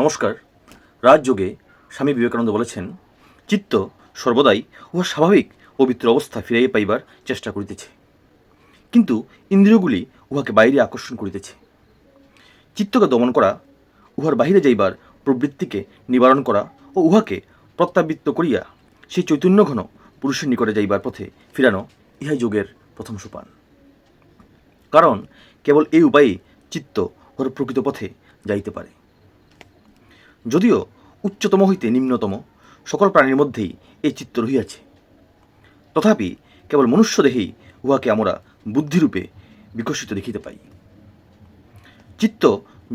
নমস্কার। রাজযোগে স্বামী বিবেকানন্দ বলেছেন, চিত্ত সর্বদাই উহা স্বাভাবিক পবিত্র অবস্থা ফিরাইয়া পাইবার চেষ্টা করিতেছে, কিন্তু ইন্দ্রিয়গুলি উহাকে বাইরে আকর্ষণ করিতেছে। চিত্তকে দমন করা, উহার বাহিরে যাইবার প্রবৃত্তিকে নিবারণ করা ও উহাকে প্রত্যাবৃত্ত করিয়া সেই চৈতন্যঘন পুরুষের নিকটে যাইবার পথে ফিরানো, ইহাই যোগের প্রথম সোপান। কারণ কেবল এই উপায়েই চিত্ত উহার প্রকৃত পথে যাইতে পারে। যদিও উচ্চতম হইতে নিম্নতম সকল প্রাণীর মধ্যেই এই চিত্ত রহিয়াছে, তথাপি কেবল মনুষ্য দেহেই উহাকে আমরা বুদ্ধিরূপে বিকশিত দেখিতে পাই। চিত্ত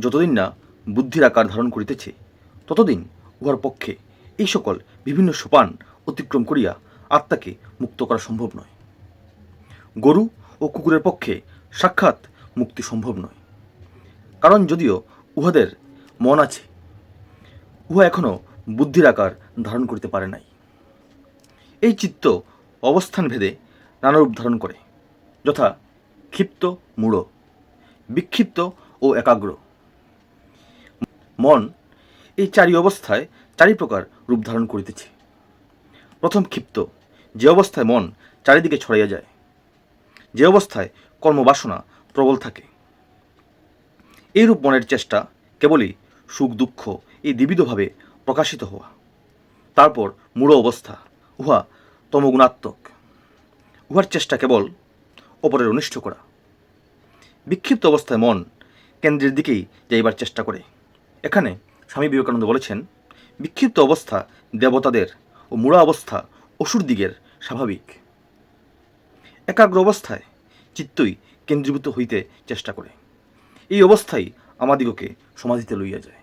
যতদিন না বুদ্ধির আকার ধারণ করিতেছে, ততদিন উহার পক্ষে এই সকল বিভিন্ন সোপান অতিক্রম করিয়া আত্মাকে মুক্ত করা সম্ভব নয়। গরু ও কুকুরের পক্ষে সাক্ষাৎ মুক্তি সম্ভব নয়, কারণ যদিও উহাদের মন আছে, উহা এখনও বুদ্ধির আকার ধারণ করিতে পারে নাই। এই চিত্ত অবস্থান ভেদে নানারূপ ধারণ করে, যথা ক্ষিপ্ত, মূঢ়, বিক্ষিপ্ত ও একাগ্র। মন এই চারি অবস্থায় চারি প্রকার রূপ ধারণ করিতেছে। প্রথম ক্ষিপ্ত, যে অবস্থায় মন চারিদিকে ছড়াইয়া যায়, যে অবস্থায় কর্মবাসনা প্রবল থাকে। এইরূপ মনের চেষ্টা কেবলই সুখ দুঃখ এই দ্বিবিধভাবে প্রকাশিত হওয়া। তারপর মূঢ় অবস্থা, উহা তমগুণাত্মক, উহার চেষ্টা কেবল অপরের অনিষ্ট করা। বিক্ষিপ্ত অবস্থায় মন কেন্দ্রের দিকেই যাইবার চেষ্টা করে। এখানে স্বামী বিবেকানন্দ বলেছেন, বিক্ষিপ্ত অবস্থা দেবতাদের ও মূঢ় অবস্থা অসুর দিগের স্বাভাবিক। একাগ্র অবস্থায় চিত্তই কেন্দ্রীভূত হইতে চেষ্টা করে। এই অবস্থায় আমাদিগকে সমাধিতে লইয়া যায়।